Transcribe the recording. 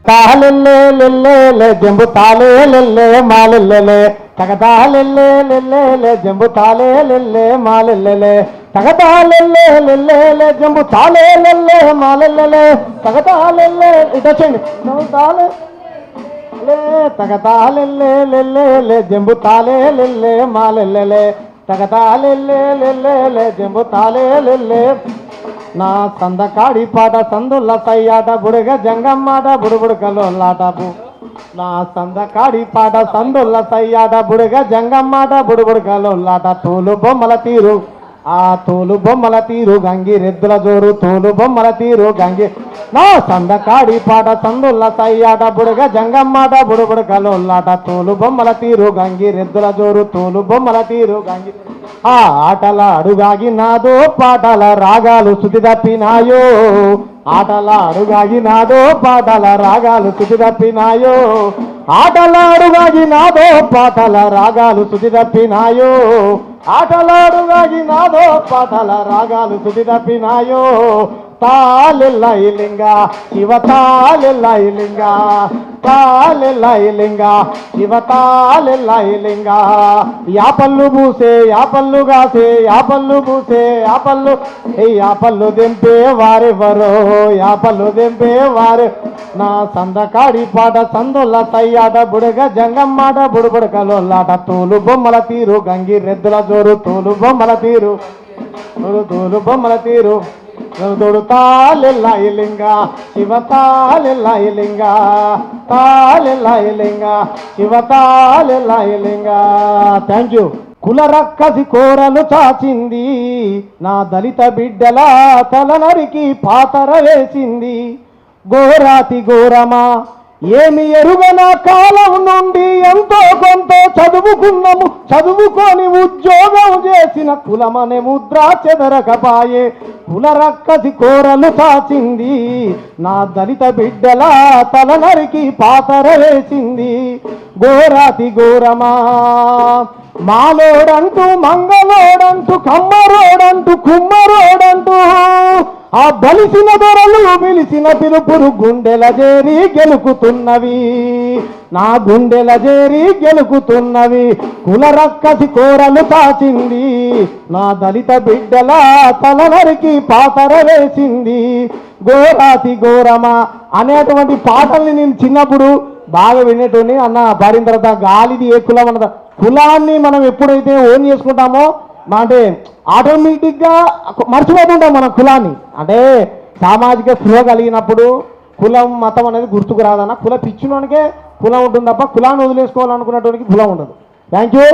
తగతాలెల్లే లెల్లే జంబు తాలే లెల్లే మాలెల్లెలే తగతాలెల్లే లెల్లే జంబు తాలే లెల్లే మాలెల్లెలే తగతాలెల్లే లెల్లే జంబు తాలే లెల్లే మాలెల్లెలే తగతాలెల్లే ఇటొచ్చండి తాలే తగతాలెల్లే లెల్లే జంబు తాలే లెల్లే మాలెల్లెలే తగతాలెల్లే జంబు తాలే లెల్లే నా సందకాడి పాట సందుల్ల సయ్యాట బుడగ జంగమ్మాట బుడుబుడుకలోలాటపు నా సందకాడి పాట సందుల్ల సయ్యాట బుడగ జంగమ్మాట బుడుబుడుకలోలాట తోలు బొమ్మల తీరు ఆ తోలు బొమ్మల తీరు గంగిరెద్దుల జోరు తోలు బొమ్మల తీరు గంగి నా సందకాడి పాట సందుల్ల సయ్యాట బుడగ జంగమ్మాట బుడుబుడుకలోలాట తోలు బొమ్మల తీరు గంగిరెద్దుల జోరు తోలు బొమ్మల తీరు గంగి ఆ ఆటల అడుగాగినాదో పాటల రాగాలు శృతి తప్పినాయో ఆటల అడుగాగినాదో పాటల రాగాలు శృతి తప్పినాయో ఆటల అడుగాగినాదో పాటల రాగాలు శృతి తప్పినాయో ఆటల అడుగాగినాదో పాటల రాగాలు శృతి తప్పినాయో తాలెల్లైలింగ శివ తాలెల్లైలింగ తాలెల్లైలింగ శివ తాలెల్లైలింగ యాపల్లు పూసే యాపల్లు గాసే యాపల్లు పూసే యాపల్లు యాపల్లు దింపే వారెవరో యాపల్లు దింపే వారే నా సందకాడి పాట సందుల్ల సయ్యాట బుడగ జంగమ్మాట బుడుబుడకలోలాట తోలు బొమ్మల తీరు గంగిరెద్దుల జోరు తోలు బొమ్మల తీరు తోలు బొమ్మల తీరు తోడు తాలెల్లైలింగ శివ తాలెల్లైలింగ తాలెల్లైలింగ శివ తాలెల్లైలింగ థ్యాంక్ యూ కుల రక్కసి కోరలు చాచింది నా దళిత బిడ్డల తల నరికి పాతర వేసింది ఘోరాతి ఘోరమా ఏమి ఎరుగన కాలం నుండి ఎంతో కొంత చదువుకున్నాము చదువుకొని ఉద్యోగం చేసిన కులమనే ముద్ర చెదరకపాయే కుల రక్కసి కోరలు చాచింది నా దళిత బిడ్డల తల నరికి పాతర వేసింది ఘోరాతి ఘోరమా మాలోడంటూ మంగళోడంటూ కమ్మరోడంటూ కుమ్మరోడంటూ ఆ బలిసిన దొరలు పిలిచిన పిలుపురు గుండెల చేరి గెలుకుతున్నవి నా గుండెల చేరి గెలుకుతున్నవి కుల రక్కసి కోరలు తాచింది నా దళిత బిడ్డల తల నరికి పాతర వేసింది ఘోరాతి ఘోరమా అనేటువంటి పాటల్ని నేను చిన్నప్పుడు బాగా వినేటోని అన్న పాడిన తర్వాత గాలిది ఏ కులం అన్నదా కులాన్ని మనం ఎప్పుడైతే ఓన్ చేసుకుంటామో అంటే ఆటోమేటిక్గా మర్చిపోతుంటాం మనం కులాన్ని అంటే సామాజిక స్పృహ కలిగినప్పుడు కులం మతం అనేది గుర్తుకు రాదన్న కుల పిచ్చినోనికే కులం ఉంటుంది తప్ప కులాన్ని వదిలేసుకోవాలనుకున్నటువంటి కులం ఉండదు థ్యాంక్ యూ